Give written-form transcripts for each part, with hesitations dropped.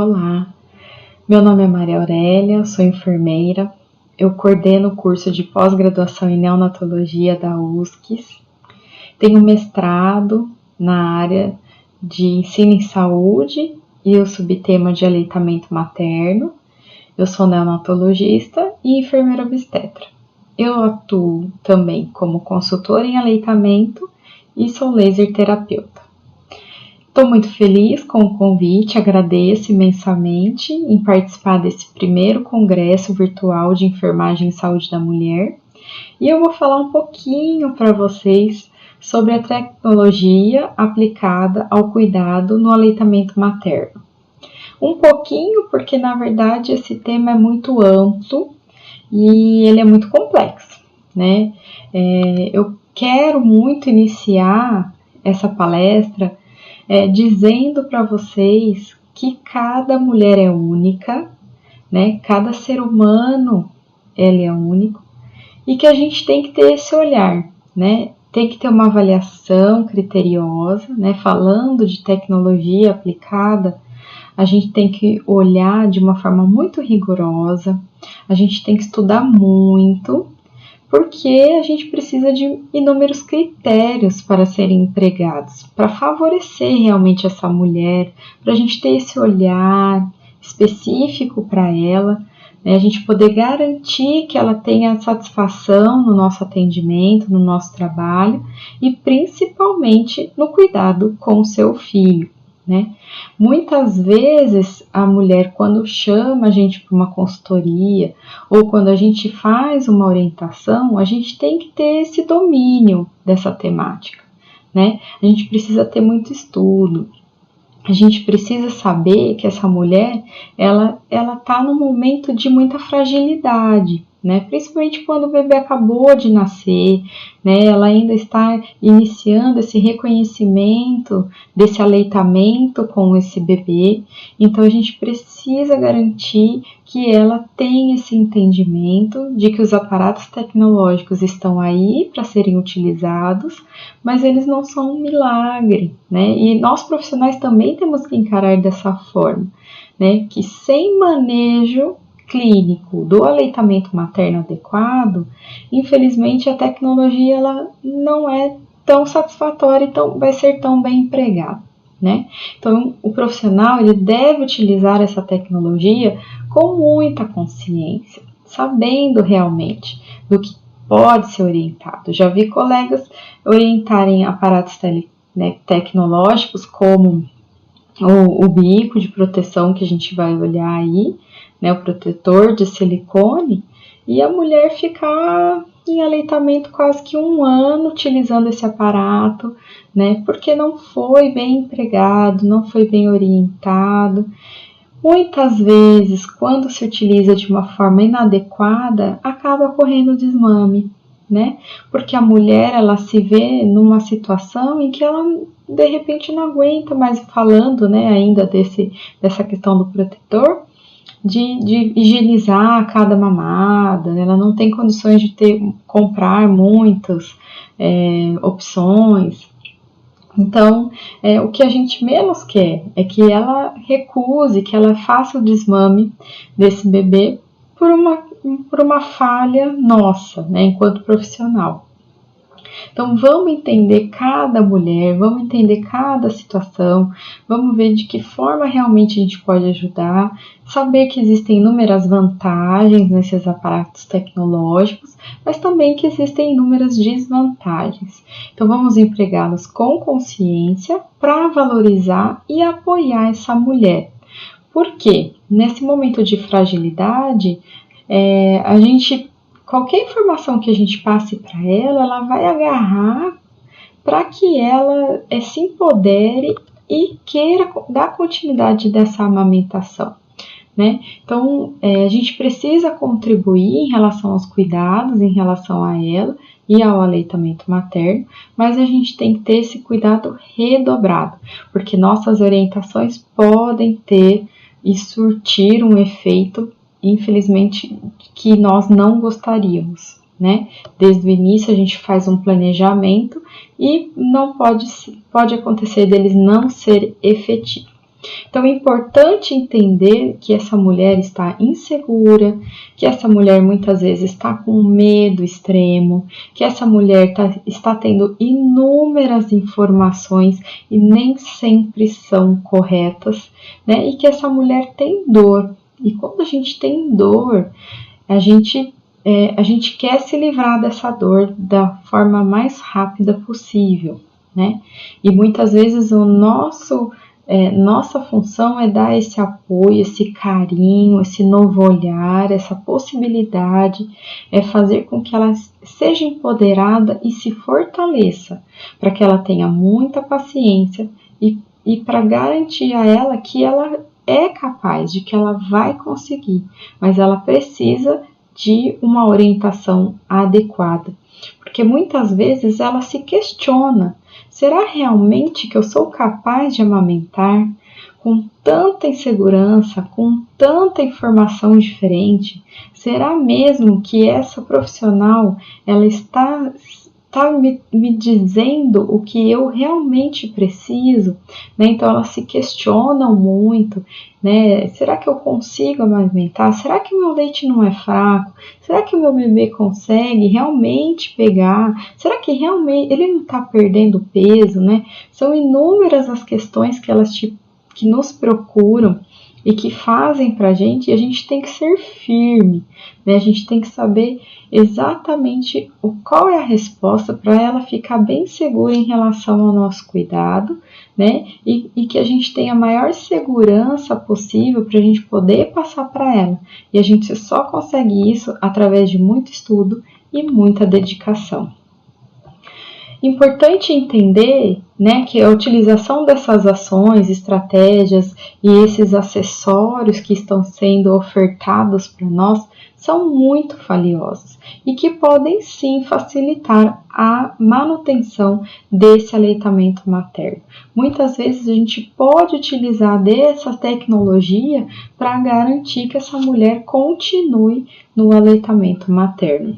Olá, meu nome é Maria Aurélia, sou enfermeira, eu coordeno o curso de pós-graduação em neonatologia da USCS, tenho mestrado na área de ensino em saúde e o subtema de aleitamento materno. Eu sou neonatologista e enfermeira obstetra. Eu atuo também como consultora em aleitamento e sou laser terapeuta. Estou muito feliz com o convite, agradeço imensamente em participar desse primeiro congresso virtual de enfermagem e saúde da mulher. E eu vou falar um pouquinho para vocês sobre a tecnologia aplicada ao cuidado no aleitamento materno. Um pouquinho porque, na verdade, esse tema é muito amplo e ele é muito complexo, né? Eu quero muito iniciar essa palestra dizendo para vocês que cada mulher é única, né? Cada ser humano ele é único e que a gente tem que ter esse olhar, né? Tem que ter uma avaliação criteriosa, né? Falando de tecnologia aplicada, a gente tem que olhar de uma forma muito rigorosa, a gente tem que estudar muito, porque a gente precisa de inúmeros critérios para serem empregados, para favorecer realmente essa mulher, para a gente ter esse olhar específico para ela, né, a gente poder garantir que ela tenha satisfação no nosso atendimento, no nosso trabalho e principalmente no cuidado com o seu filho. Né? Muitas vezes a mulher, quando chama a gente para uma consultoria ou quando a gente faz uma orientação, a gente tem que ter esse domínio dessa temática, né? A gente precisa ter muito estudo, a gente precisa saber que essa mulher ela está num momento de muita fragilidade, né? Principalmente quando o bebê acabou de nascer, né? Ela ainda está iniciando esse reconhecimento desse aleitamento com esse bebê, então a gente precisa garantir que ela tem esse entendimento de que os aparatos tecnológicos estão aí para serem utilizados, mas eles não são um milagre, né? E nós profissionais também temos que encarar dessa forma, né? Que sem manejo clínico do aleitamento materno adequado, infelizmente a tecnologia ela não é tão satisfatória e vai ser tão bem empregada, né? Então o profissional ele deve utilizar essa tecnologia com muita consciência, sabendo realmente do que pode ser orientado. Já vi colegas orientarem aparatos tecnológicos como o bico de proteção que a gente vai olhar aí, né, o protetor de silicone, e a mulher ficar em aleitamento quase que 1 ano utilizando esse aparato, né, porque não foi bem empregado, não foi bem orientado. Muitas vezes, quando se utiliza de uma forma inadequada, acaba ocorrendo desmame, né, porque a mulher ela se vê numa situação em que ela de repente não aguenta mais, falando, né, ainda dessa questão do protetor, de higienizar cada mamada, ela não tem condições de comprar muitas opções. Então, o que a gente menos quer é que ela recuse, que ela faça o desmame desse bebê por uma falha nossa, né, enquanto profissional. Então, vamos entender cada mulher, vamos entender cada situação, vamos ver de que forma realmente a gente pode ajudar, saber que existem inúmeras vantagens nesses aparatos tecnológicos, mas também que existem inúmeras desvantagens. Então, vamos empregá-los com consciência para valorizar e apoiar essa mulher. Por quê? Nesse momento de fragilidade, qualquer informação que a gente passe para ela vai agarrar para que ela se empodere e queira dar continuidade dessa amamentação, né? Então, a gente precisa contribuir em relação aos cuidados, em relação a ela e ao aleitamento materno, mas a gente tem que ter esse cuidado redobrado, porque nossas orientações podem ter e surtir um efeito, infelizmente, que nós não gostaríamos, né? Desde o início a gente faz um planejamento e não pode acontecer deles não ser efetivo. Então é importante entender que essa mulher está insegura, que essa mulher muitas vezes está com medo extremo, que essa mulher está tendo inúmeras informações e nem sempre são corretas, né? E que essa mulher tem dor. E quando a gente tem dor, a gente quer se livrar dessa dor da forma mais rápida possível, né? E muitas vezes nossa função é dar esse apoio, esse carinho, esse novo olhar, essa possibilidade, é fazer com que ela seja empoderada e se fortaleça, para que ela tenha muita paciência e para garantir a ela que ela é capaz, de que ela vai conseguir, mas ela precisa de uma orientação adequada, porque muitas vezes ela se questiona: será realmente que eu sou capaz de amamentar com tanta insegurança, com tanta informação diferente? Será mesmo que essa profissional ela está me dizendo o que eu realmente preciso, né? Então elas se questionam muito, né? Será que eu consigo amamentar? Será que o meu leite não é fraco? Será que o meu bebê consegue realmente pegar? Será que realmente ele não está perdendo peso, né? São inúmeras as questões que nos procuram e que fazem para a gente, e a gente tem que ser firme, né? A gente tem que saber exatamente qual é a resposta para ela ficar bem segura em relação ao nosso cuidado, né? E que a gente tenha a maior segurança possível para a gente poder passar para ela. E a gente só consegue isso através de muito estudo e muita dedicação. Importante entender, né, que a utilização dessas ações, estratégias e esses acessórios que estão sendo ofertados para nós são muito valiosos e que podem sim facilitar a manutenção desse aleitamento materno. Muitas vezes a gente pode utilizar dessa tecnologia para garantir que essa mulher continue no aleitamento materno.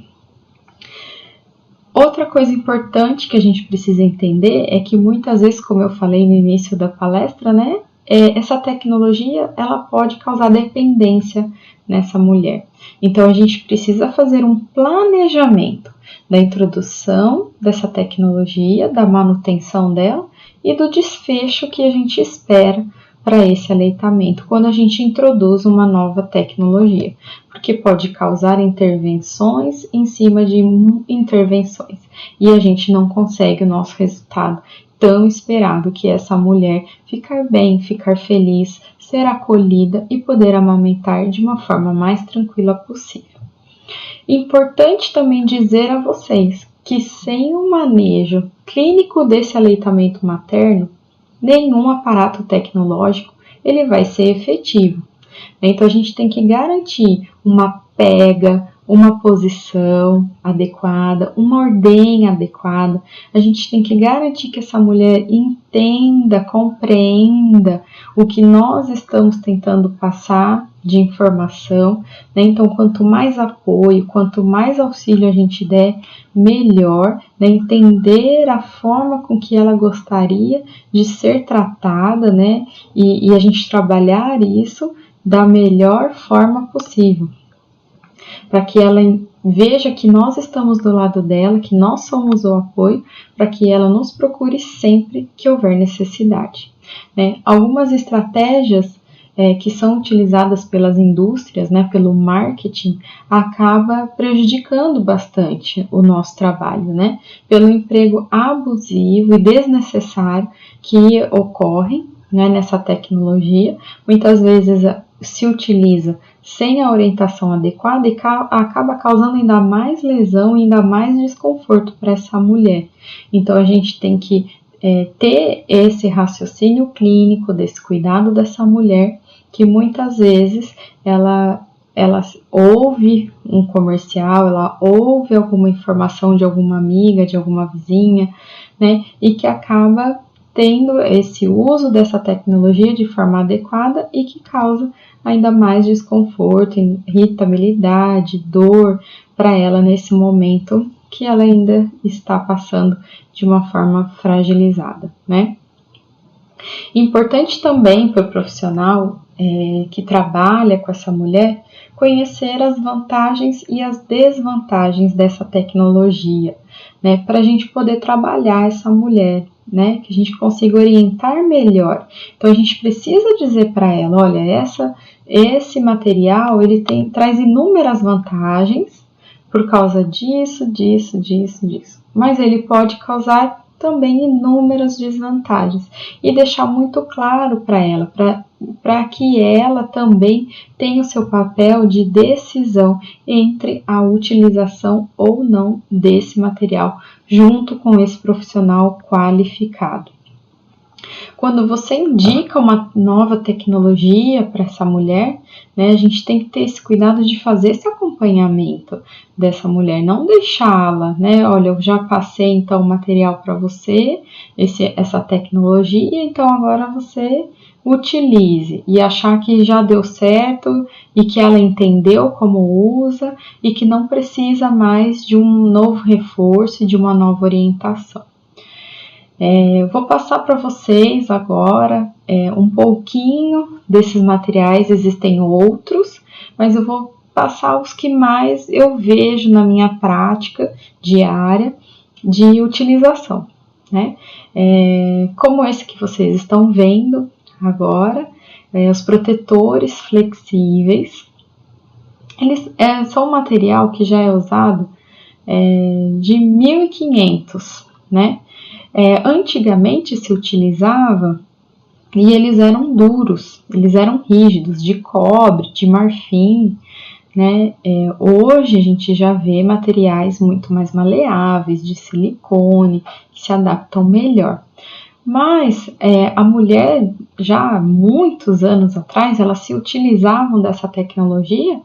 Outra coisa importante que a gente precisa entender é que muitas vezes, como eu falei no início da palestra, né, essa tecnologia ela pode causar dependência nessa mulher. Então a gente precisa fazer um planejamento da introdução dessa tecnologia, da manutenção dela e do desfecho que a gente espera para esse aleitamento quando a gente introduz uma nova tecnologia, porque pode causar intervenções em cima de intervenções e a gente não consegue o nosso resultado tão esperado, que é essa mulher ficar bem, ficar feliz, ser acolhida e poder amamentar de uma forma mais tranquila possível. Importante também dizer a vocês que sem o manejo clínico desse aleitamento materno, nenhum aparato tecnológico ele vai ser efetivo. Então a gente tem que garantir uma pega, uma posição adequada, uma ordem adequada. A gente tem que garantir que essa mulher entenda, compreenda o que nós estamos tentando passar de informação, né? Então, quanto mais apoio, quanto mais auxílio a gente der, melhor, né? Entender a forma com que ela gostaria de ser tratada, né? E a gente trabalhar isso da melhor forma possível, para que ela veja que nós estamos do lado dela, que nós somos o apoio, para que ela nos procure sempre que houver necessidade, né? Algumas estratégias que são utilizadas pelas indústrias, né, pelo marketing, acaba prejudicando bastante o nosso trabalho, né? Pelo emprego abusivo e desnecessário que ocorre, né, nessa tecnologia. Muitas vezes se utiliza sem a orientação adequada e acaba causando ainda mais lesão e ainda mais desconforto para essa mulher. Então a gente tem que ter esse raciocínio clínico, desse cuidado dessa mulher, que muitas vezes ela ouve um comercial, ela ouve alguma informação de alguma amiga, de alguma vizinha, né, e que acaba tendo esse uso dessa tecnologia de forma adequada e que causa ainda mais desconforto, irritabilidade, dor para ela nesse momento que ela ainda está passando de uma forma fragilizada, né? Importante também para o profissional que trabalha com essa mulher conhecer as vantagens e as desvantagens dessa tecnologia, né, para a gente poder trabalhar essa mulher, né, que a gente consiga orientar melhor. Então a gente precisa dizer para ela, olha, esse material ele traz inúmeras vantagens por causa disso, mas ele pode causar também inúmeras desvantagens e deixar muito claro para ela, para que ela também tenha o seu papel de decisão entre a utilização ou não desse material, junto com esse profissional qualificado. Quando você indica uma nova tecnologia para essa mulher, né, a gente tem que ter esse cuidado de fazer esse acompanhamento dessa mulher, não deixá-la, né? Olha, eu já passei então o material para você, essa tecnologia, então agora você utilize e achar que já deu certo e que ela entendeu como usa e que não precisa mais de um novo reforço, de uma nova orientação. Eu vou passar para vocês agora um pouquinho desses materiais, existem outros, mas eu vou passar os que mais eu vejo na minha prática diária de utilização, né? Como esse que vocês estão vendo agora, os protetores flexíveis, eles são um material que já é usado de 1500, né? Antigamente se utilizava e eles eram duros, eles eram rígidos, de cobre, de marfim, né? Hoje a gente já vê materiais muito mais maleáveis, de silicone, que se adaptam melhor. Mas a mulher, já há muitos anos atrás, elas se utilizavam dessa tecnologia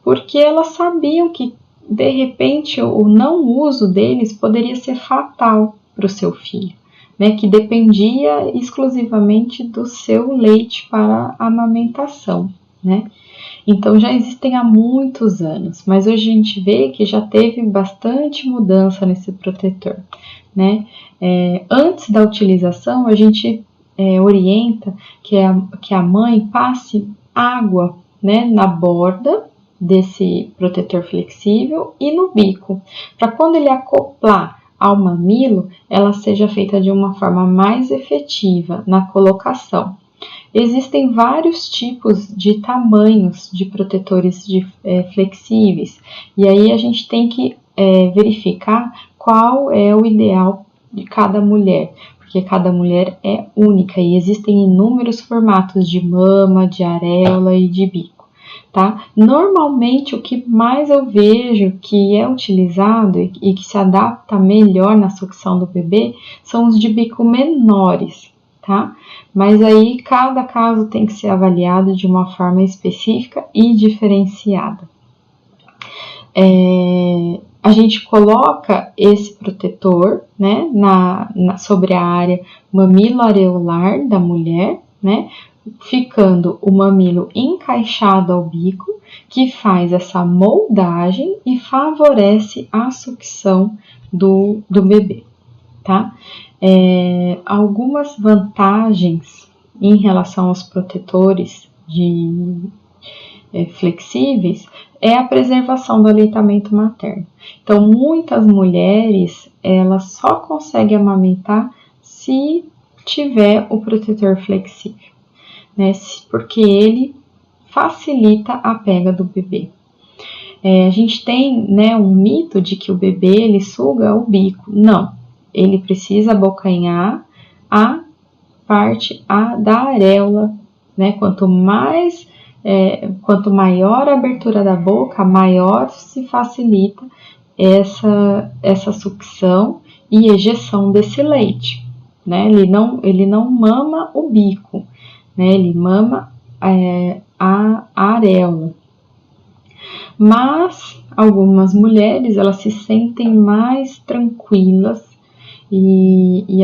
porque elas sabiam que, de repente, o não uso deles poderia ser fatal para o seu filho, né, que dependia exclusivamente do seu leite para a amamentação, né? Então já existem há muitos anos, mas hoje a gente vê que já teve bastante mudança nesse protetor, né? Antes da utilização, a gente orienta que a mãe passe água, né, na borda desse protetor flexível e no bico, para quando ele acoplar ao mamilo, ela seja feita de uma forma mais efetiva na colocação. Existem vários tipos de tamanhos de protetores flexíveis, e aí a gente tem que verificar qual é o ideal de cada mulher, porque cada mulher é única e existem inúmeros formatos de mama, de areola e de bico. Tá? Normalmente o que mais eu vejo que é utilizado e que se adapta melhor na sucção do bebê são os de bico menores, tá? Mas aí cada caso tem que ser avaliado de uma forma específica e diferenciada. A gente coloca esse protetor, né, sobre a área mamilo-areolar da mulher, né, ficando o mamilo encaixado ao bico, que faz essa moldagem e favorece a sucção do bebê, tá? Algumas vantagens em relação aos protetores flexíveis é a preservação do aleitamento materno. Então, muitas mulheres, elas só conseguem amamentar se tiver o protetor flexível, né? Porque ele facilita a pega do bebê. A gente tem, né, um mito de que o bebê ele suga o bico. Não, ele precisa abocanhar a parte da areola, né? Quanto maior a abertura da boca, maior se facilita essa sucção e ejeção desse leite, né? Ele não mama o bico, né? Ele mama a areola. Mas algumas mulheres, elas se sentem mais tranquilas e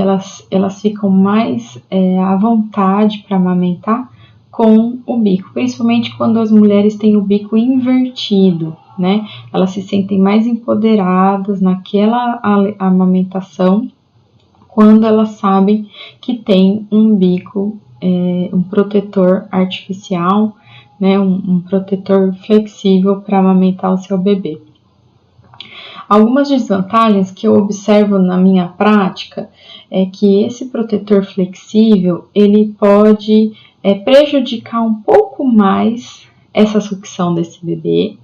elas ficam mais à vontade para amamentar com o bico, principalmente quando as mulheres têm o bico invertido, né? Elas se sentem mais empoderadas naquela amamentação quando elas sabem que tem um bico, um protetor artificial, né, um protetor flexível para amamentar o seu bebê. Algumas desvantagens que eu observo na minha prática é que esse protetor flexível, ele pode prejudicar um pouco mais essa sucção desse bebê,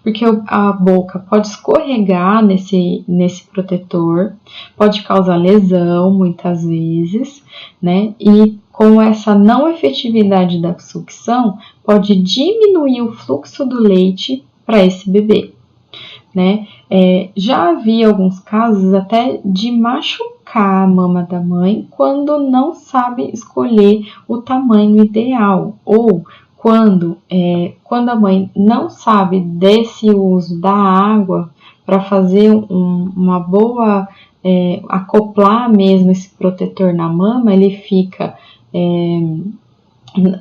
porque a boca pode escorregar nesse protetor, pode causar lesão muitas vezes, né? E com essa não efetividade da sucção, pode diminuir o fluxo do leite para esse bebê, né? Já havia alguns casos até de machucar a mama da mãe quando não sabe escolher o tamanho ideal, ou quando a mãe não sabe desse uso da água para fazer uma boa, acoplar mesmo esse protetor na mama, ele fica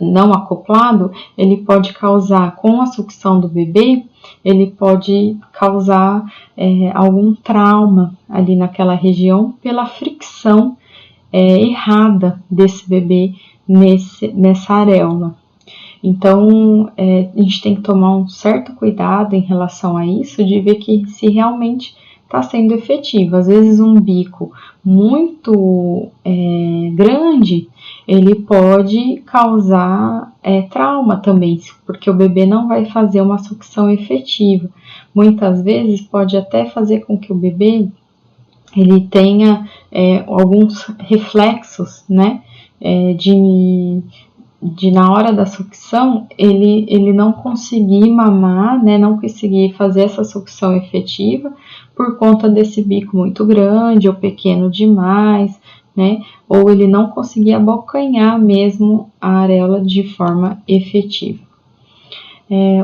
não acoplado, ele pode causar, com a sucção do bebê, ele pode causar algum trauma ali naquela região pela fricção errada desse bebê nessa areola. Então, a gente tem que tomar um certo cuidado em relação a isso, de ver que se realmente está sendo efetivo. Às vezes um bico muito grande, ele pode causar trauma também, porque o bebê não vai fazer uma sucção efetiva. Muitas vezes pode até fazer com que o bebê ele tenha alguns reflexos, né, de na hora da sucção ele não conseguir mamar, né, não conseguir fazer essa sucção efetiva por conta desse bico muito grande ou pequeno demais, né, ou ele não conseguir abocanhar mesmo a areola de forma efetiva.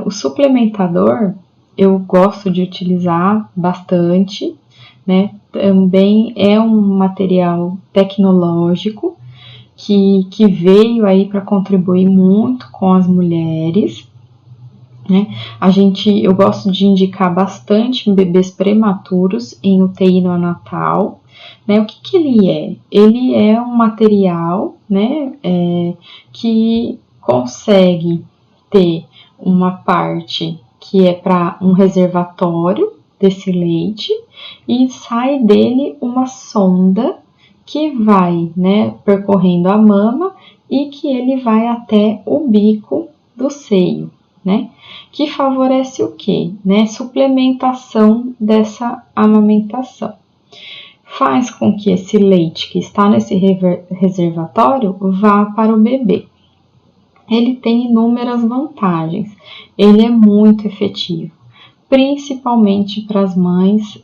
O suplementador eu gosto de utilizar bastante, né, também é um material tecnológico que veio aí para contribuir muito com as mulheres, né? Eu gosto de indicar bastante em bebês prematuros em UTI neonatal, né? O que ele é? Ele é um material, né, que consegue ter uma parte que é para um reservatório desse leite e sai dele uma sonda que vai, né, percorrendo a mama e que ele vai até o bico do seio, né, que favorece o quê? Né, suplementação dessa amamentação. Faz com que esse leite que está nesse reservatório vá para o bebê. Ele tem inúmeras vantagens, ele é muito efetivo, principalmente para as mães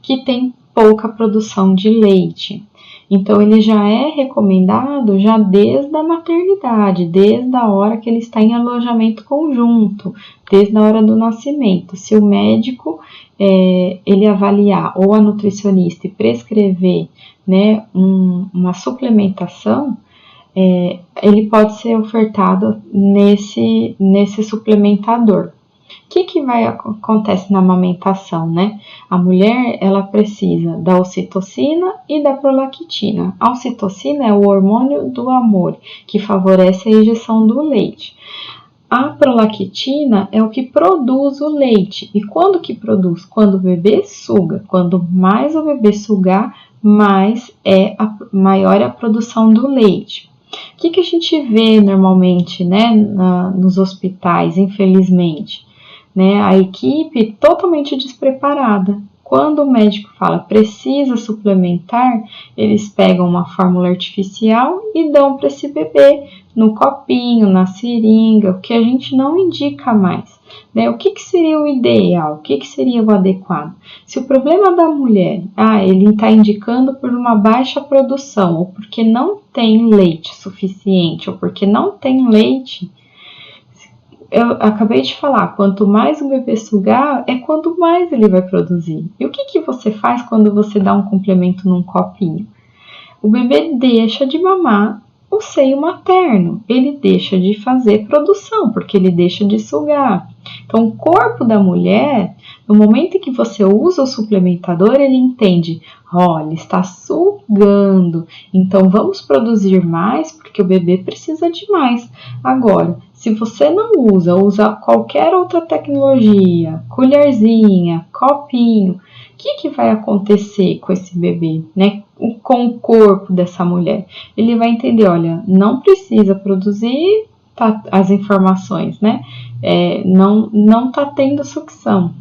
que têm pouca produção de leite. Então, ele já é recomendado já desde a maternidade, desde a hora que ele está em alojamento conjunto, desde a hora do nascimento. Se o médico ele avaliar ou a nutricionista e prescrever, né, uma suplementação, ele pode ser ofertado nesse suplementador. O que acontece na amamentação, né? A mulher, ela precisa da ocitocina e da prolactina. A ocitocina é o hormônio do amor, que favorece a injeção do leite. A prolactina é o que produz o leite. E quando que produz? Quando o bebê suga. Quando mais o bebê sugar, maior é a produção do leite. O que a gente vê normalmente, né, nos hospitais, infelizmente? Né, a equipe totalmente despreparada. Quando o médico fala precisa suplementar, eles pegam uma fórmula artificial e dão para esse bebê no copinho, na seringa, o que a gente não indica mais. Né? O que seria o ideal? O que seria o adequado? Se o problema da mulher, ele está indicando por uma baixa produção, ou porque não tem leite suficiente, ou porque não tem leite, eu acabei de falar, quanto mais o bebê sugar, quanto mais ele vai produzir. E o que você faz quando você dá um complemento num copinho? O bebê deixa de mamar o seio materno, ele deixa de fazer produção, porque ele deixa de sugar. Então, o corpo da mulher No momento em que você usa o suplementador, ele entende, olha, está sugando, então vamos produzir mais porque o bebê precisa de mais. Agora, se você não usa qualquer outra tecnologia, colherzinha, copinho, o que vai acontecer com esse bebê, né? Com o corpo dessa mulher? Ele vai entender, olha, não precisa produzir as informações, né? Não tá tendo sucção,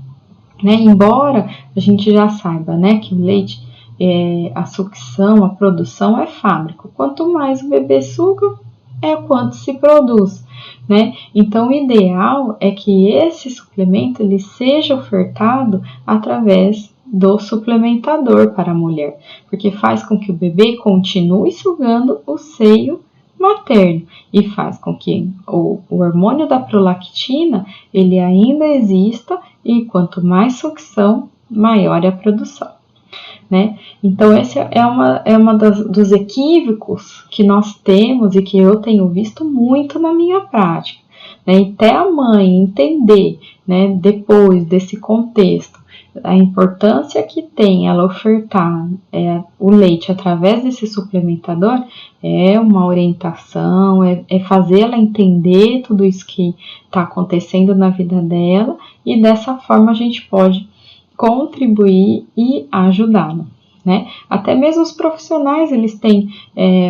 né? Embora a gente já saiba, né, que o leite, a sucção, a produção é fábrica. Quanto mais o bebê suga, quanto se produz, né? Então, o ideal é que esse suplemento ele seja ofertado através do suplementador para a mulher, porque faz com que o bebê continue sugando o seio materno e faz com que o hormônio da prolactina ele ainda exista e quanto mais sucção, maior é a produção, né? Então esse é uma dos equívocos que nós temos e que eu tenho visto muito na minha prática, né? E até a mãe entender, né, depois desse contexto, a importância que tem ela ofertar o leite através desse suplementador é uma orientação, é fazer ela entender tudo isso que está acontecendo na vida dela e dessa forma a gente pode contribuir e ajudá-la, né? Até mesmo os profissionais eles têm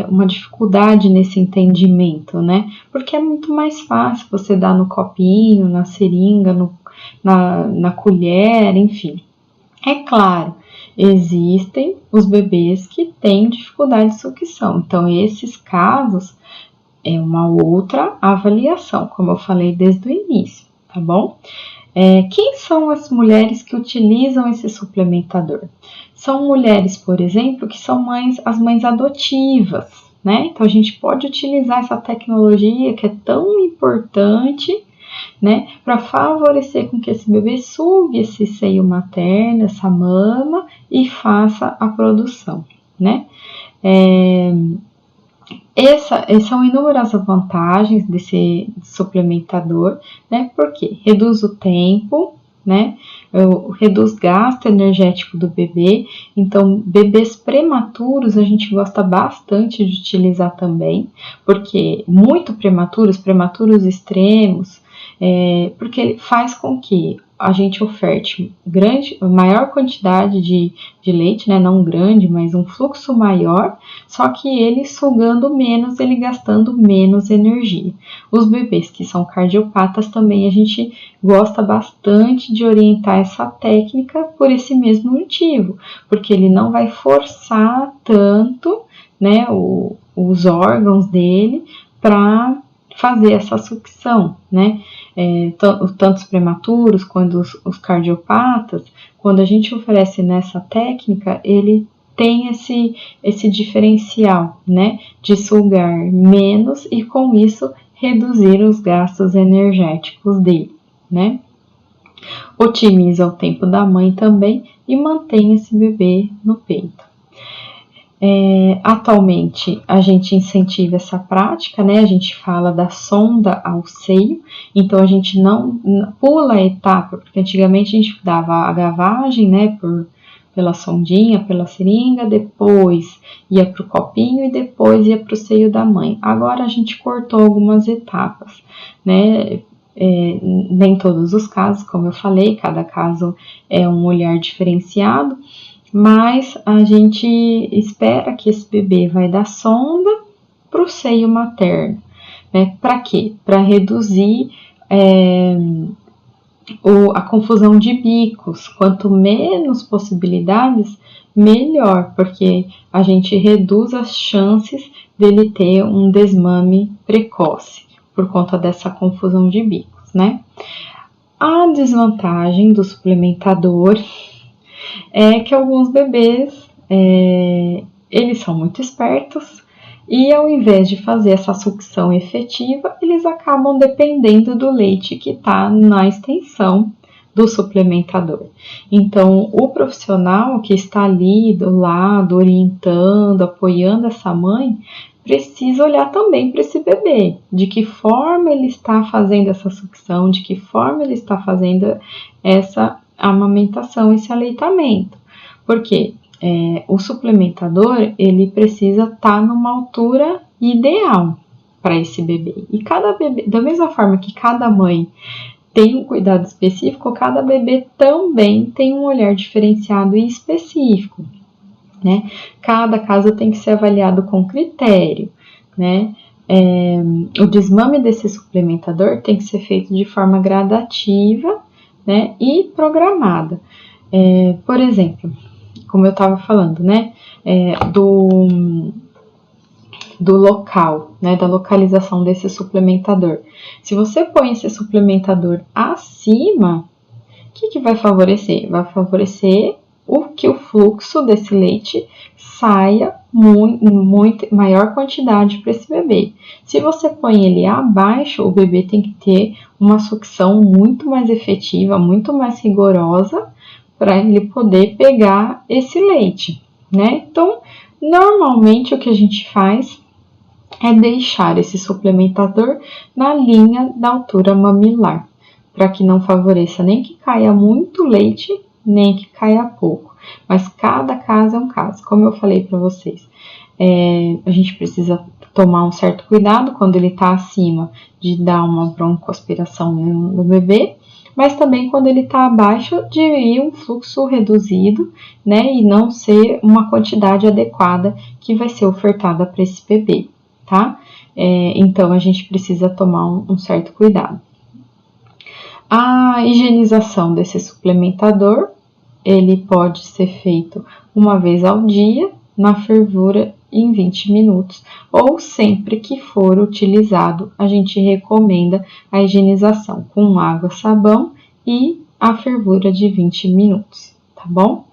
uma dificuldade nesse entendimento, né? Porque é muito mais fácil você dar no copinho, na seringa, na colher, enfim. É claro, existem os bebês que têm dificuldade de sucção, então esses casos é uma outra avaliação, como eu falei desde o início, tá bom? Quem são as mulheres que utilizam esse suplementador? São mulheres, por exemplo, que são as mães adotivas, né? Então a gente pode utilizar essa tecnologia que é tão importante, né, para favorecer com que esse bebê sugue esse seio materno, essa mama e faça a produção, né? São inúmeras vantagens desse suplementador, né? Porque reduz o tempo, né? Reduz gasto energético do bebê. Então, bebês prematuros a gente gosta bastante de utilizar também, porque muito prematuros extremos, porque ele faz com que a gente oferte maior quantidade de leite, né? Não grande, mas um fluxo maior, só que ele sugando menos, ele gastando menos energia. Os bebês que são cardiopatas também a gente gosta bastante de orientar essa técnica por esse mesmo motivo, porque ele não vai forçar tanto, né, os órgãos dele para fazer essa sucção, né? Tanto os prematuros quanto os cardiopatas, quando a gente oferece nessa técnica, ele tem esse diferencial, né? De sugar menos e com isso reduzir os gastos energéticos dele, né? Otimiza o tempo da mãe também e mantém esse bebê no peito. Atualmente a gente incentiva essa prática, né? A gente fala da sonda ao seio, então a gente não pula a etapa, porque antigamente a gente dava a gavagem, né? Pela sondinha, pela seringa, depois ia para o copinho e depois ia para o seio da mãe. Agora a gente cortou algumas etapas, né? Nem todos os casos, como eu falei, cada caso é um olhar diferenciado, mas a gente espera que esse bebê vai da sonda para o seio materno, né? Para quê? Para reduzir a confusão de bicos. Quanto menos possibilidades, melhor, porque a gente reduz as chances dele ter um desmame precoce por conta dessa confusão de bicos, né? A desvantagem do suplementador é que alguns bebês, eles são muito espertos e ao invés de fazer essa sucção efetiva, eles acabam dependendo do leite que está na extensão do suplementador. Então, o profissional que está ali do lado, orientando, apoiando essa mãe, precisa olhar também para esse bebê, de que forma ele está fazendo essa sucção, de que forma ele está fazendo essa amamentação, esse aleitamento. Porque o suplementador, ele precisa estar numa altura ideal para esse bebê. E cada bebê, da mesma forma que cada mãe tem um cuidado específico, cada bebê também tem um olhar diferenciado e específico, né? Cada caso tem que ser avaliado com critério, né? O desmame desse suplementador tem que ser feito de forma gradativa, né? E programada. Por exemplo, como eu estava falando, né? Do local, né, da localização desse suplementador. Se você põe esse suplementador acima, o que vai favorecer? Vai favorecer que o fluxo desse leite saia muito maior quantidade para esse bebê. Se você põe ele abaixo, o bebê tem que ter uma sucção muito mais efetiva, muito mais rigorosa, para ele poder pegar esse leite, né? Então, normalmente o que a gente faz é deixar esse suplementador na linha da altura mamilar, para que não favoreça nem que caia muito leite, nem que caia pouco. Mas cada caso é um caso. Como eu falei para vocês, a gente precisa tomar um certo cuidado quando ele está acima de dar uma broncoaspiração no bebê, mas também quando ele está abaixo de ir um fluxo reduzido, né, e não ser uma quantidade adequada que vai ser ofertada para esse bebê, tá? Então, a gente precisa tomar um certo cuidado. A higienização desse suplementador, ele pode ser feito uma vez ao dia, na fervura em 20 minutos, ou sempre que for utilizado, a gente recomenda a higienização com água, sabão e a fervura de 20 minutos, tá bom?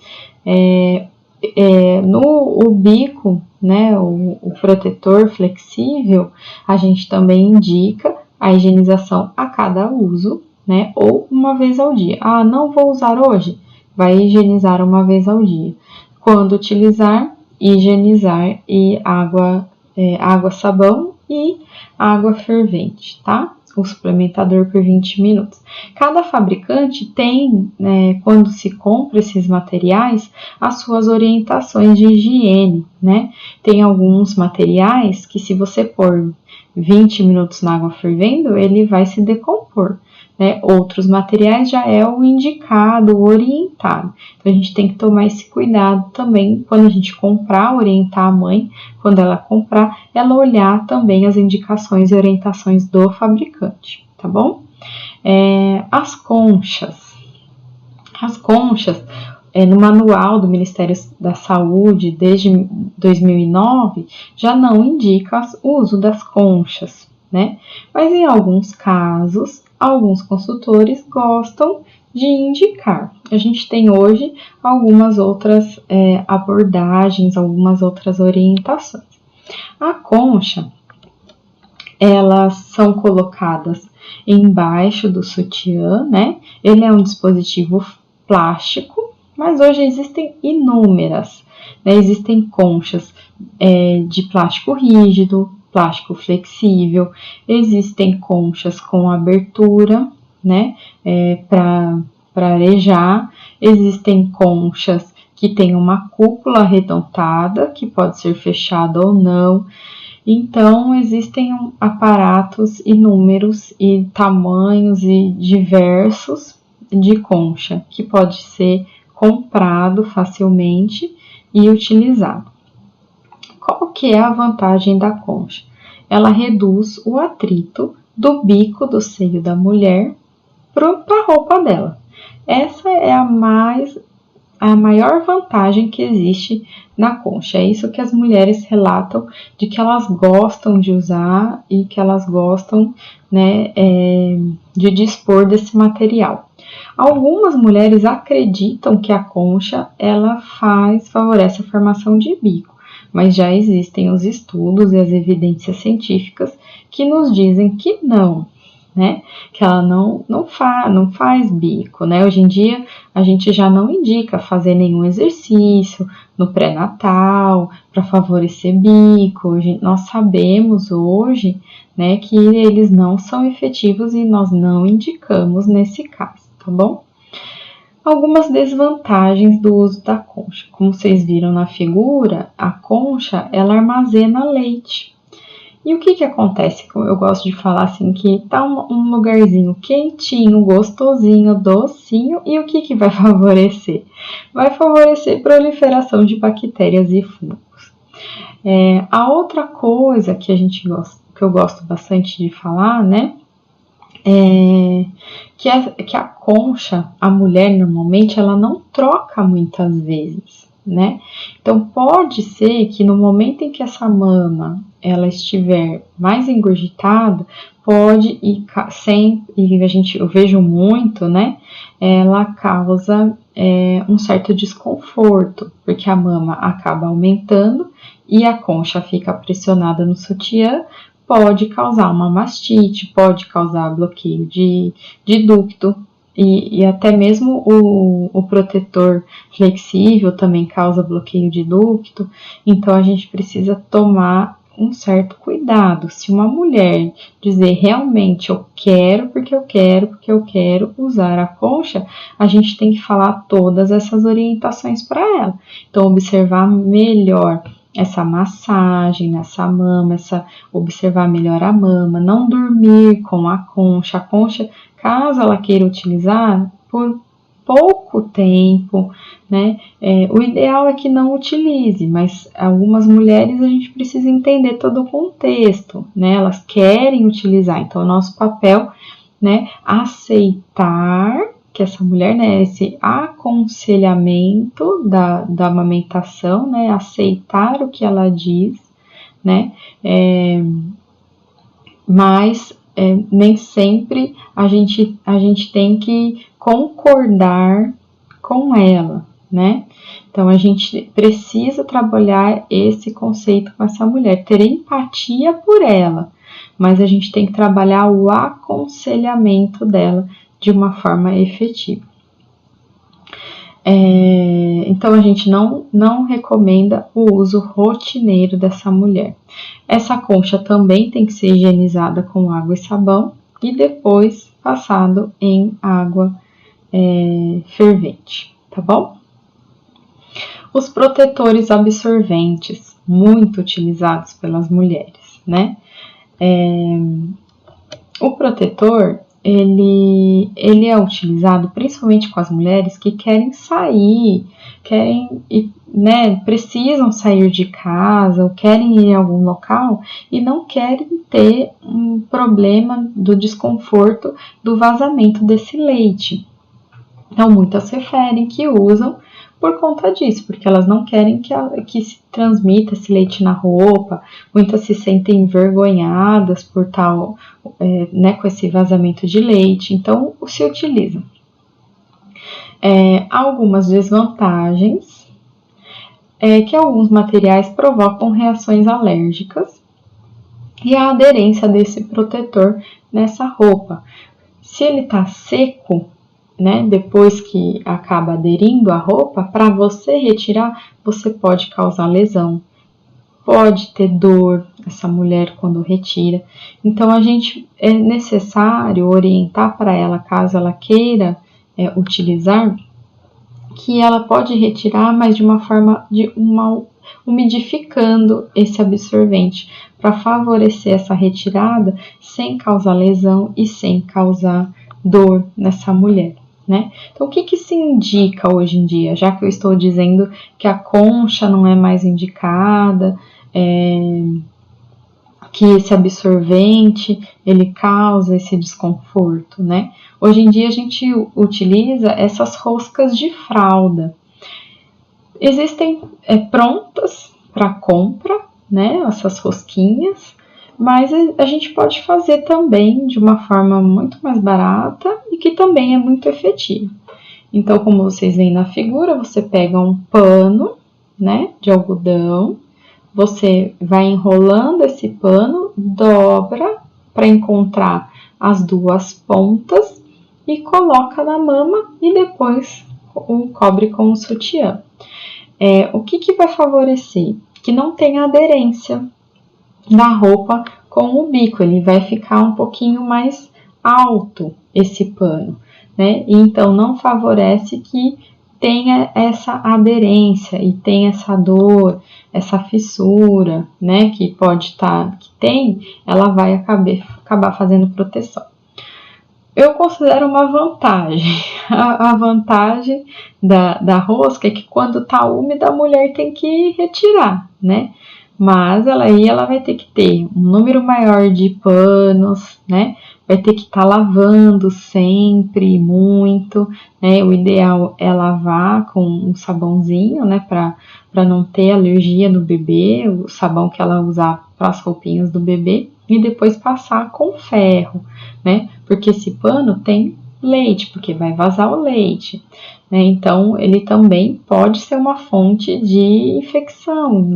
No bico, né, o protetor flexível, a gente também indica a higienização a cada uso, né, ou uma vez ao dia. Ah, não vou usar hoje? Vai higienizar uma vez ao dia. Quando utilizar, higienizar e água, sabão e água fervente, tá? O suplementador por 20 minutos. Cada fabricante tem, quando se compra esses materiais, as suas orientações de higiene, né? Tem alguns materiais que, se você pôr 20 minutos na água fervendo, ele vai se decompor, né? Outros materiais já é o indicado, o orientado. Então, a gente tem que tomar esse cuidado também quando a gente comprar, orientar a mãe, quando ela comprar, ela olhar também as indicações e orientações do fabricante, tá bom? As conchas. As conchas, no manual do Ministério da Saúde, desde 2009, já não indica o uso das conchas, né? Mas em alguns casos, alguns consultores gostam de indicar. A gente tem hoje algumas outras abordagens, algumas outras orientações. A concha, elas são colocadas embaixo do sutiã, né? Ele é um dispositivo plástico, mas hoje existem inúmeras, né? Existem conchas de plástico rígido, plástico flexível, existem conchas com abertura, né, para arejar, existem conchas que tem uma cúpula arredondada, que pode ser fechada ou não. Então, existem aparatos inúmeros e tamanhos e diversos de concha, que pode ser comprado facilmente e utilizado. Qual que é a vantagem da concha? Ela reduz o atrito do bico do seio da mulher para a roupa dela. Essa é a maior vantagem que existe na concha. É isso que as mulheres relatam de que elas gostam de usar e que elas gostam, né, de dispor desse material. Algumas mulheres acreditam que a concha ela favorece a formação de bico, mas já existem os estudos e as evidências científicas que nos dizem que não, né? Que ela não faz bico, né? Hoje em dia a gente já não indica fazer nenhum exercício no pré-natal para favorecer bico. Nós sabemos hoje, né, que eles não são efetivos e nós não indicamos nesse caso, tá bom? Algumas desvantagens do uso da concha. Como vocês viram na figura, a concha ela armazena leite. E o que acontece? Eu gosto de falar assim que tá um lugarzinho quentinho, gostosinho, docinho, e o que vai favorecer? Vai favorecer a proliferação de bactérias e fungos. A outra coisa que que eu gosto bastante de falar, né? Que a concha, a mulher normalmente, ela não troca muitas vezes, né? Então, pode ser que no momento em que essa mama ela estiver mais engurgitada, pode e eu vejo muito, né? Ela causa um certo desconforto, porque a mama acaba aumentando e a concha fica pressionada no sutiã, pode causar uma mastite, pode causar bloqueio de ducto e até mesmo o protetor flexível também causa bloqueio de ducto. Então a gente precisa tomar um certo cuidado. Se uma mulher dizer realmente eu quero porque eu quero usar a concha, a gente tem que falar todas essas orientações para ela. Então observar melhor essa massagem nessa mama, observar melhor a mama, não dormir com a concha. A concha, caso ela queira utilizar, por pouco tempo, né? O ideal é que não utilize, mas algumas mulheres a gente precisa entender todo o contexto, né? Elas querem utilizar, então o nosso papel, né? Aceitar que essa mulher, né, esse aconselhamento da amamentação, né, aceitar o que ela diz, né, mas nem sempre a gente tem que concordar com ela, né? Então a gente precisa trabalhar esse conceito com essa mulher, ter empatia por ela, mas a gente tem que trabalhar o aconselhamento dela de uma forma efetiva. Então a gente não recomenda o uso rotineiro dessa mulher. Essa concha também tem que ser higienizada com água e sabão e depois passado em água fervente, tá bom? Os protetores absorventes, muito utilizados pelas mulheres, né? O protetor, ele é utilizado principalmente com as mulheres que querem sair, né, precisam sair de casa ou querem ir a algum local e não querem ter um problema do desconforto do vazamento desse leite. Então, muitas referem que usam por conta disso, porque elas não querem que se transmita esse leite na roupa, muitas se sentem envergonhadas por tal, né, com esse vazamento de leite, então se utilizam. Algumas desvantagens que alguns materiais provocam reações alérgicas e a aderência desse protetor nessa roupa. Se ele está seco, né, depois que acaba aderindo à roupa, para você retirar, você pode causar lesão, pode ter dor, essa mulher quando retira. Então, é necessário orientar para ela, caso ela queira utilizar, que ela pode retirar, mas de uma forma, umidificando esse absorvente, para favorecer essa retirada sem causar lesão e sem causar dor nessa mulher. Né? Então, o que se indica hoje em dia? Já que eu estou dizendo que a concha não é mais indicada, que esse absorvente ele causa esse desconforto, né? Hoje em dia a gente utiliza essas roscas de fralda. Existem prontas para compra, né? Essas rosquinhas. Mas a gente pode fazer também de uma forma muito mais barata e que também é muito efetiva. Então, como vocês veem na figura, você pega um pano, né, de algodão, você vai enrolando esse pano, dobra para encontrar as duas pontas e coloca na mama e depois o cobre com o sutiã. O que vai favorecer? Que não tenha aderência da roupa com o bico, ele vai ficar um pouquinho mais alto esse pano, né? E então não favorece que tenha essa aderência e tenha essa dor, essa fissura, né? Que pode estar, que tem, ela vai acabar fazendo proteção. Eu considero uma vantagem. A vantagem da rosca é que quando está úmida a mulher tem que retirar, né? Mas ela vai ter que ter um número maior de panos, né? Vai ter que estar lavando sempre, muito, né? O ideal é lavar com um sabãozinho, né? Para não ter alergia no bebê, o sabão que ela usar para as roupinhas do bebê, e depois passar com ferro, né? Porque esse pano tem leite, porque vai vazar o leite, né? Então, ele também pode ser uma fonte de infecção,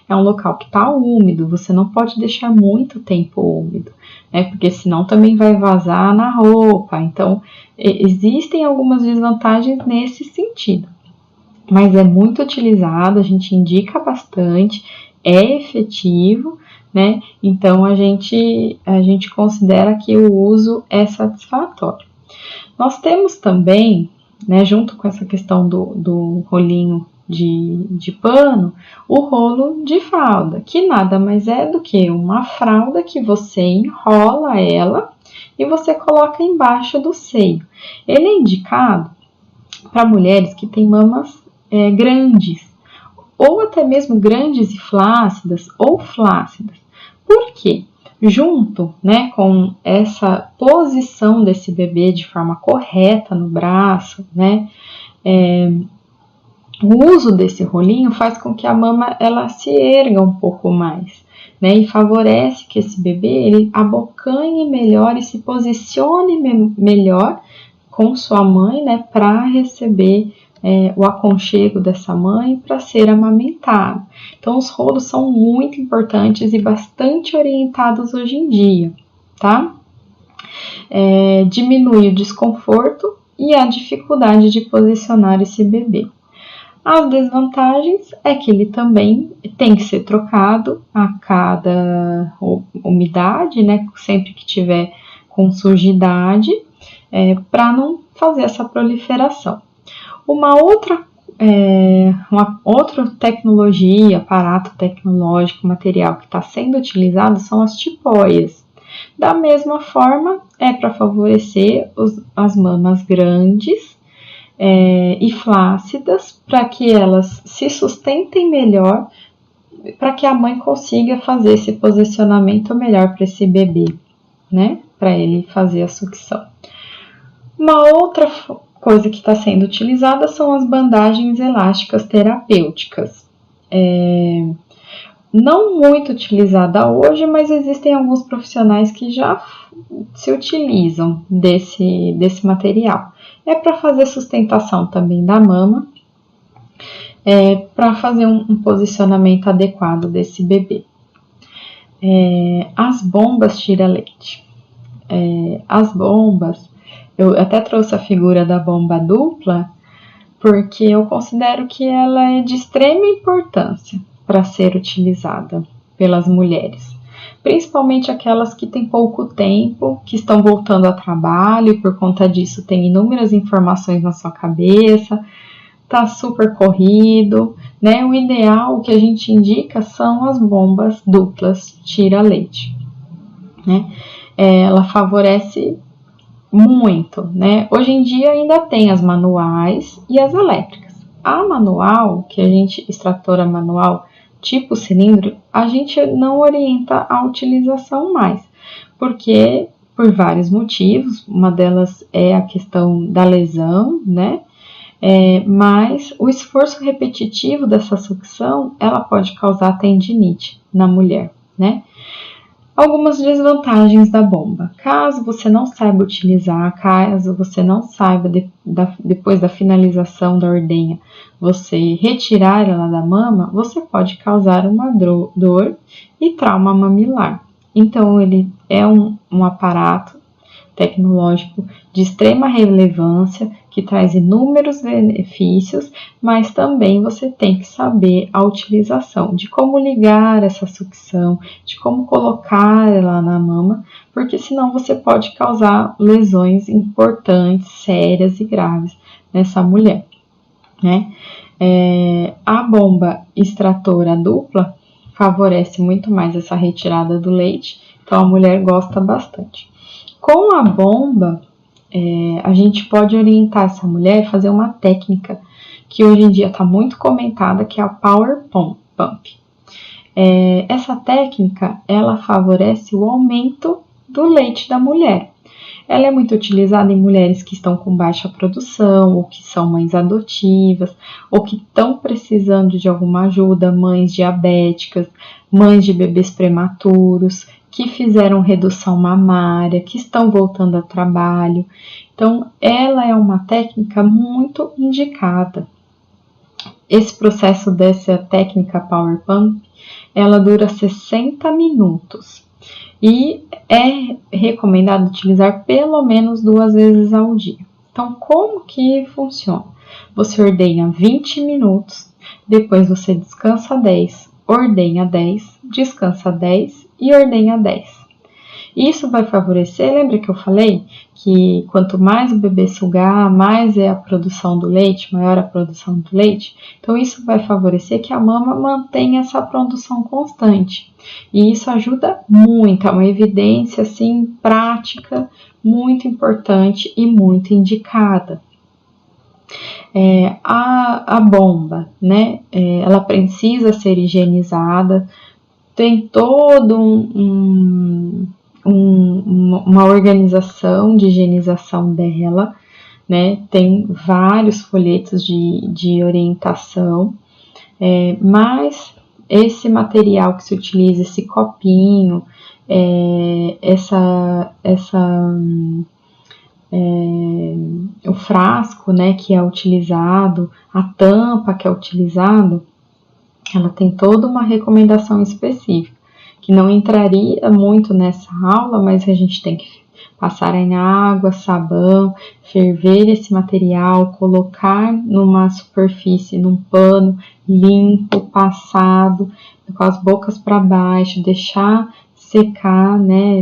é um local que está úmido, você não pode deixar muito tempo úmido, né? Porque senão também vai vazar na roupa. Então, existem algumas desvantagens nesse sentido, mas é muito utilizado, a gente indica bastante, é efetivo, né? Então a gente considera que o uso é satisfatório. Nós temos também, né, junto com essa questão do rolinho de pano, o rolo de fralda, que nada mais é do que uma fralda que você enrola ela e você coloca embaixo do seio. Ele é indicado para mulheres que têm mamas grandes, ou até mesmo grandes e flácidas, ou flácidas. Por quê? Junto, né, com essa posição desse bebê de forma correta no braço, né, o uso desse rolinho faz com que a mama ela se erga um pouco mais, né, e favorece que esse bebê ele abocanhe melhor e se posicione melhor com sua mãe, né, para receber o aconchego dessa mãe para ser amamentado. Então, os rolos são muito importantes e bastante orientados hoje em dia, tá? Diminui o desconforto e a dificuldade de posicionar esse bebê. As desvantagens é que ele também tem que ser trocado a cada umidade, né? Sempre que tiver com sujidade, para não fazer essa proliferação. Uma outra tecnologia, aparato tecnológico, material que está sendo utilizado são as tipóias. Da mesma forma, é para favorecer as mamas grandes e flácidas, para que elas se sustentem melhor, para que a mãe consiga fazer esse posicionamento melhor para esse bebê, né? Para ele fazer a sucção. Uma outra coisa que está sendo utilizada são as bandagens elásticas terapêuticas. Não muito utilizada hoje, mas existem alguns profissionais que já se utilizam desse material. É para fazer sustentação também da mama, para fazer um posicionamento adequado desse bebê. As bombas tira-leite. As bombas, eu até trouxe a figura da bomba dupla, porque eu considero que ela é de extrema importância para ser utilizada pelas mulheres, principalmente aquelas que têm pouco tempo, que estão voltando ao trabalho e por conta disso tem inúmeras informações na sua cabeça, tá super corrido, né? O ideal, o que a gente indica são as bombas duplas tira-leite, né? Ela favorece muito, né? Hoje em dia ainda tem as manuais e as elétricas. A manual, que a gente, extratora manual tipo cilindro, a gente não orienta a utilização mais, porque por vários motivos, uma delas é a questão da lesão, né? Mas o esforço repetitivo dessa sucção, ela pode causar tendinite na mulher, né? Algumas desvantagens da bomba. Caso você não saiba utilizar, caso você não saiba, depois da finalização da ordenha, você retirar ela da mama, você pode causar uma dor e trauma mamilar. Então, ele é um aparato tecnológico de extrema relevância, que traz inúmeros benefícios, mas também você tem que saber a utilização, de como ligar essa sucção, de como colocar ela na mama, porque senão você pode causar lesões importantes, sérias e graves nessa mulher, né? A bomba extratora dupla favorece muito mais essa retirada do leite, então a mulher gosta bastante. Com a bomba, a gente pode orientar essa mulher a fazer uma técnica que hoje em dia está muito comentada, que é a Power Pump. Essa técnica, ela favorece o aumento do leite da mulher. Ela é muito utilizada em mulheres que estão com baixa produção, ou que são mães adotivas, ou que estão precisando de alguma ajuda, mães diabéticas, mães de bebês prematuros, que fizeram redução mamária, que estão voltando ao trabalho. Então, ela é uma técnica muito indicada. Esse processo dessa técnica Power Pump, ela dura 60 minutos. E é recomendado utilizar pelo menos 2 vezes ao dia. Então, como que funciona? Você ordenha 20 minutos, depois você descansa 10, ordenha 10, descansa 10 e ordenha 10. Isso vai favorecer, lembra que eu falei que quanto mais o bebê sugar, mais é a produção do leite, maior a produção do leite? Então, isso vai favorecer que a mama mantenha essa produção constante. E isso ajuda muito, é uma evidência, assim, prática, muito importante e muito indicada. A bomba, né, ela precisa ser higienizada, tem todo uma organização de higienização dela, né? Tem vários folhetos de orientação, mas esse material que se utiliza, esse copinho, o frasco, né, que é utilizado, a tampa que é utilizado, ela tem toda uma recomendação específica, que não entraria muito nessa aula, mas a gente tem que passar em água, sabão, ferver esse material, colocar numa superfície, num pano limpo, passado, com as bocas para baixo, deixar secar, né,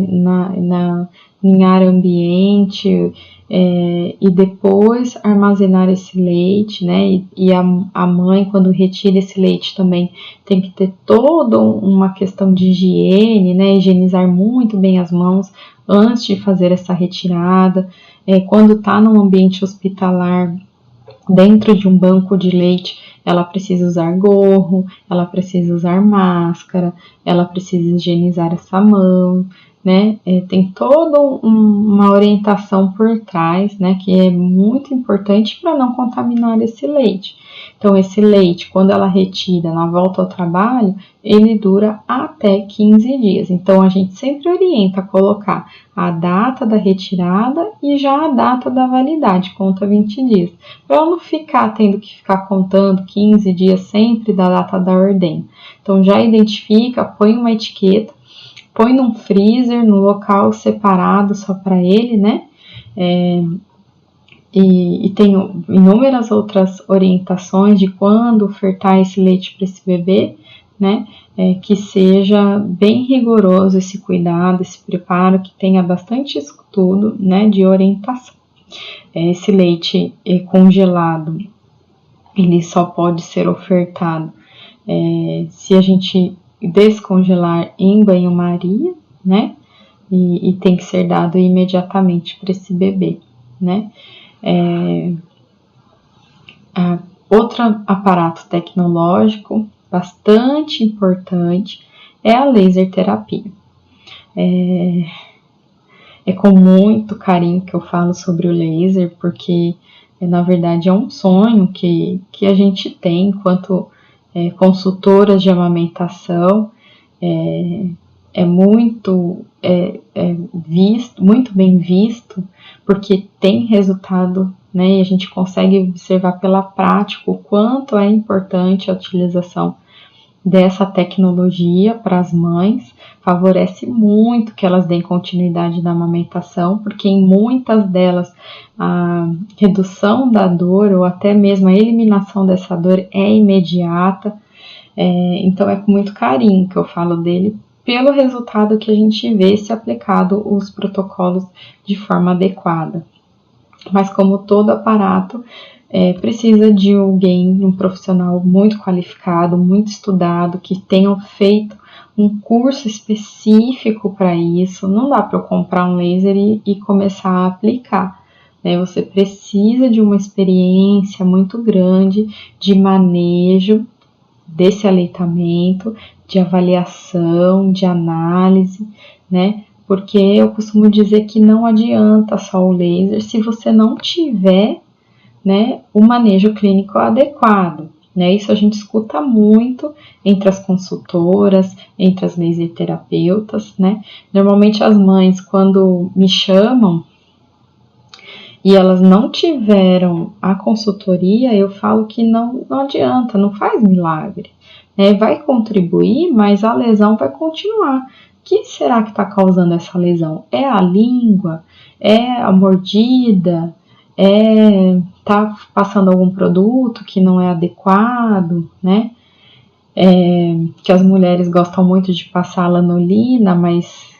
em ar ambiente, e depois armazenar esse leite, né, e a mãe, quando retira esse leite, também tem que ter toda uma questão de higiene, né, higienizar muito bem as mãos antes de fazer essa retirada. Quando está num ambiente hospitalar, dentro de um banco de leite, ela precisa usar gorro, ela precisa usar máscara, ela precisa higienizar essa mão, né? Tem toda uma orientação por trás, né, que é muito importante para não contaminar esse leite. Então, esse leite, quando ela retira na volta ao trabalho, ele dura até 15 dias. Então, a gente sempre orienta a colocar a data da retirada e já a data da validade, conta 20 dias. Para ela não ficar tendo que ficar contando 15 dias sempre da data da ordenha. Então, já identifica, põe uma etiqueta, põe num freezer, no local separado só para ele, né? E tem inúmeras outras orientações de quando ofertar esse leite para esse bebê, né? Que seja bem rigoroso esse cuidado, esse preparo, que tenha bastante estudo, né, de orientação. Esse leite congelado, ele só pode ser ofertado se a gente descongelar em banho-maria, né? E tem que ser dado imediatamente para esse bebê, né? Outro aparato tecnológico bastante importante é a laser terapia. É com muito carinho que eu falo sobre o laser, porque na verdade é um sonho que a gente tem enquanto consultoras de amamentação. Muito bem visto, porque tem resultado, né? E a gente consegue observar pela prática o quanto é importante a utilização dessa tecnologia para as mães, favorece muito que elas deem continuidade na amamentação, porque em muitas delas a redução da dor ou até mesmo a eliminação dessa dor é imediata. Então é com muito carinho que eu falo dele, pelo resultado que a gente vê se aplicado os protocolos de forma adequada. Mas como todo aparato, precisa de alguém, um profissional muito qualificado, muito estudado, que tenha feito um curso específico para isso. Não dá para eu comprar um laser e começar a aplicar, né? Você precisa de uma experiência muito grande de manejo desse aleitamento, de avaliação, de análise, né? Porque eu costumo dizer que não adianta só o laser se você não tiver, né, o manejo clínico adequado, né? Isso a gente escuta muito entre as consultoras, entre as laser terapeutas, né? Normalmente as mães, quando me chamam e elas não tiveram a consultoria, eu falo que não adianta, não faz milagre, né? Vai contribuir, mas a lesão vai continuar. O que será que está causando essa lesão? É a língua? É a mordida? Tá passando algum produto que não é adequado, né? Que as mulheres gostam muito de passar lanolina, mas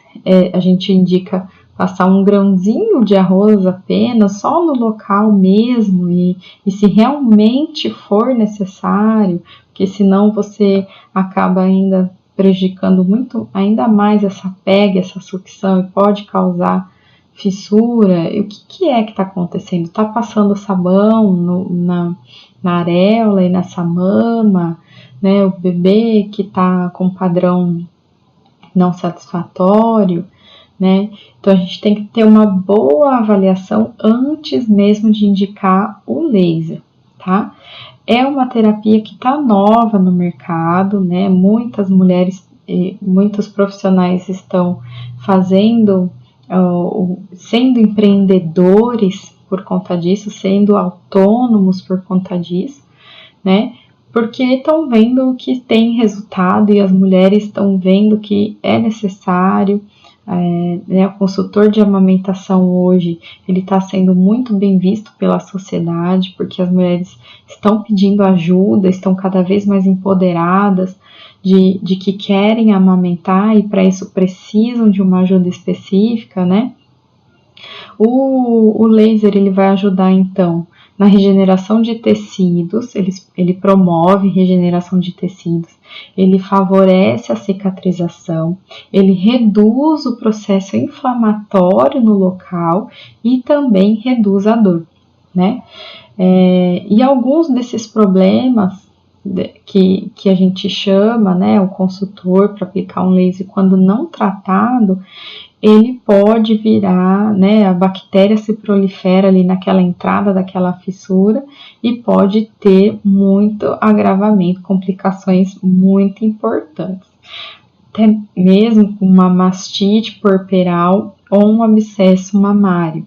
a gente indica passar um grãozinho de arroz apenas, só no local mesmo, e se realmente for necessário, porque senão você acaba ainda prejudicando muito, ainda mais essa pega, essa sucção, e pode causar fissura. E o que é que está acontecendo? Está passando sabão na areola e nessa mama, né? O bebê que está com padrão não satisfatório, né? Então a gente tem que ter uma boa avaliação antes mesmo de indicar o laser, tá? É uma terapia que está nova no mercado, né? Muitas mulheres, muitos profissionais estão fazendo, sendo empreendedores por conta disso, sendo autônomos por conta disso, né? Porque estão vendo que tem resultado e as mulheres estão vendo que é necessário. O consultor de amamentação hoje, ele está sendo muito bem visto pela sociedade, porque as mulheres estão pedindo ajuda, estão cada vez mais empoderadas de que querem amamentar e para isso precisam de uma ajuda específica, né? O laser, ele vai ajudar então na regeneração de tecidos, ele promove regeneração de tecidos, ele favorece a cicatrização, ele reduz o processo inflamatório no local e também reduz a dor, né? E alguns desses problemas que a gente chama, né, o consultor para aplicar um laser quando não tratado, ele pode virar, né, a bactéria se prolifera ali naquela entrada daquela fissura e pode ter muito agravamento, complicações muito importantes. Até mesmo uma mastite puerperal ou um abscesso mamário,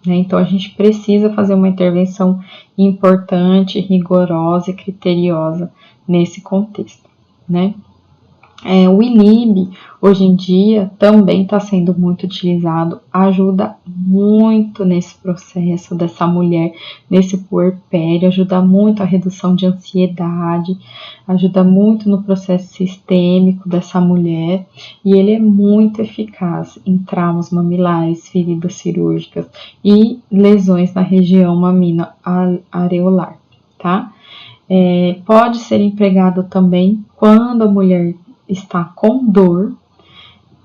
né? Então a gente precisa fazer uma intervenção importante, rigorosa e criteriosa nesse contexto, né? O ILIB, hoje em dia, também está sendo muito utilizado, ajuda muito nesse processo dessa mulher, nesse puerpério, ajuda muito a redução de ansiedade, ajuda muito no processo sistêmico dessa mulher, e ele é muito eficaz em traumas mamilares, feridas cirúrgicas e lesões na região mamino-areolar, tá? Pode ser empregado também quando a mulher está com dor,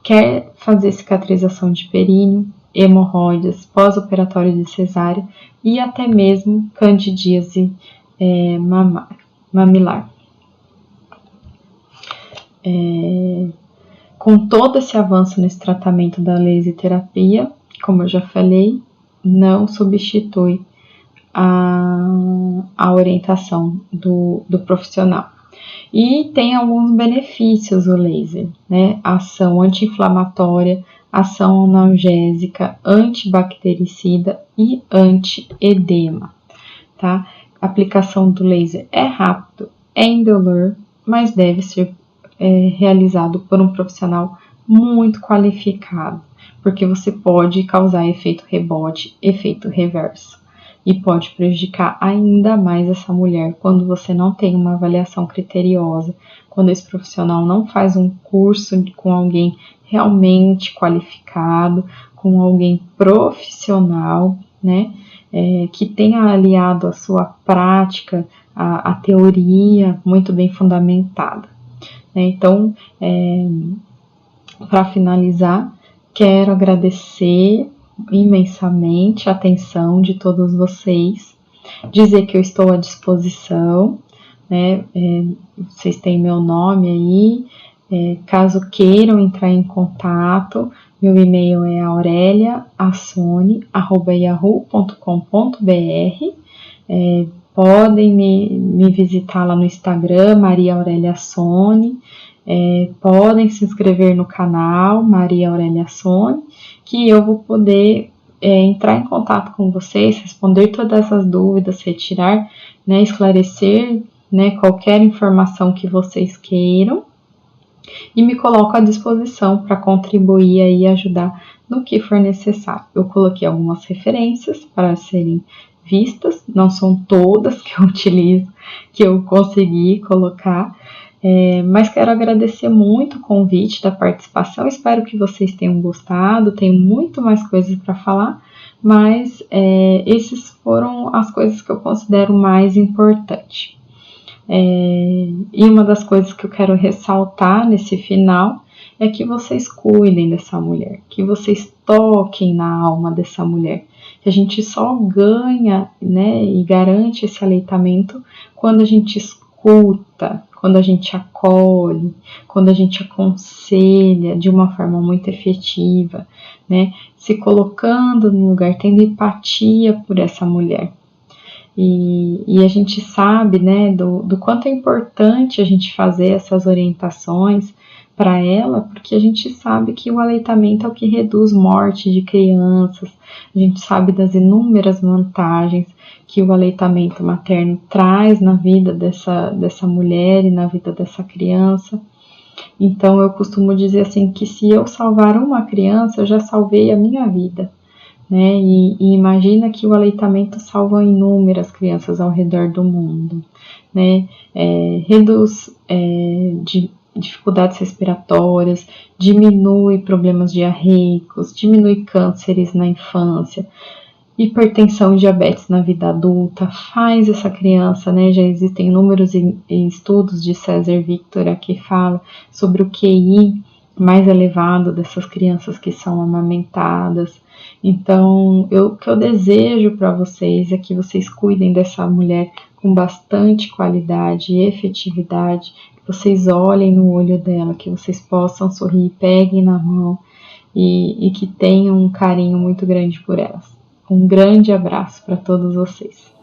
quer fazer cicatrização de períneo, hemorroidas, pós-operatório de cesárea e até mesmo candidíase mamilar. Com todo esse avanço nesse tratamento da laser terapia, como eu já falei, não substitui a orientação do profissional. E tem alguns benefícios o laser, né? Ação anti-inflamatória, ação analgésica, antibactericida e anti-edema, tá? A aplicação do laser é rápido, é indolor, mas deve ser realizado por um profissional muito qualificado, porque você pode causar efeito rebote, efeito reverso, e pode prejudicar ainda mais essa mulher quando você não tem uma avaliação criteriosa, quando esse profissional não faz um curso com alguém realmente qualificado, com alguém profissional, né, que tenha aliado a sua prática, a teoria muito bem fundamentada. Então, para finalizar, quero agradecer imensamente a atenção de todos vocês, dizer que eu estou à disposição, né? Vocês têm meu nome aí, caso queiram entrar em contato, meu e-mail é aureliaassone@yahoo.com.br. Podem me visitar lá no Instagram, Maria Aurélia Assone. Podem se inscrever no canal Maria Aurélia Assone, que eu vou poder entrar em contato com vocês, responder todas essas dúvidas, retirar, né, esclarecer, né, qualquer informação que vocês queiram, e me coloco à disposição para contribuir e ajudar no que for necessário. Eu coloquei algumas referências para serem vistas, não são todas que eu utilizo, que eu consegui colocar, mas quero agradecer muito o convite da participação, espero que vocês tenham gostado, tenho muito mais coisas para falar, mas esses foram as coisas que eu considero mais importantes. E uma das coisas que eu quero ressaltar nesse final é que vocês cuidem dessa mulher, que vocês toquem na alma dessa mulher, que a gente só ganha, né, e garante esse aleitamento quando a gente escuta, quando a gente acolhe, quando a gente aconselha de uma forma muito efetiva, né, se colocando no lugar, tendo empatia por essa mulher. E a gente sabe, né, do quanto é importante a gente fazer essas orientações para ela, porque a gente sabe que o aleitamento é o que reduz morte de crianças, a gente sabe das inúmeras vantagens que o aleitamento materno traz na vida dessa mulher e na vida dessa criança. Então eu costumo dizer assim que se eu salvar uma criança, eu já salvei a minha vida, né? E imagina que o aleitamento salva inúmeras crianças ao redor do mundo, né? Reduz dificuldades respiratórias, diminui problemas diarreicos, diminui cânceres na infância, hipertensão e diabetes na vida adulta, faz essa criança, né? Já existem inúmeros estudos de César Victor que falam sobre o QI mais elevado dessas crianças que são amamentadas. Então, o que eu desejo para vocês é que vocês cuidem dessa mulher com bastante qualidade e efetividade, que vocês olhem no olho dela, que vocês possam sorrir, peguem na mão e que tenham um carinho muito grande por elas. Um grande abraço para todos vocês.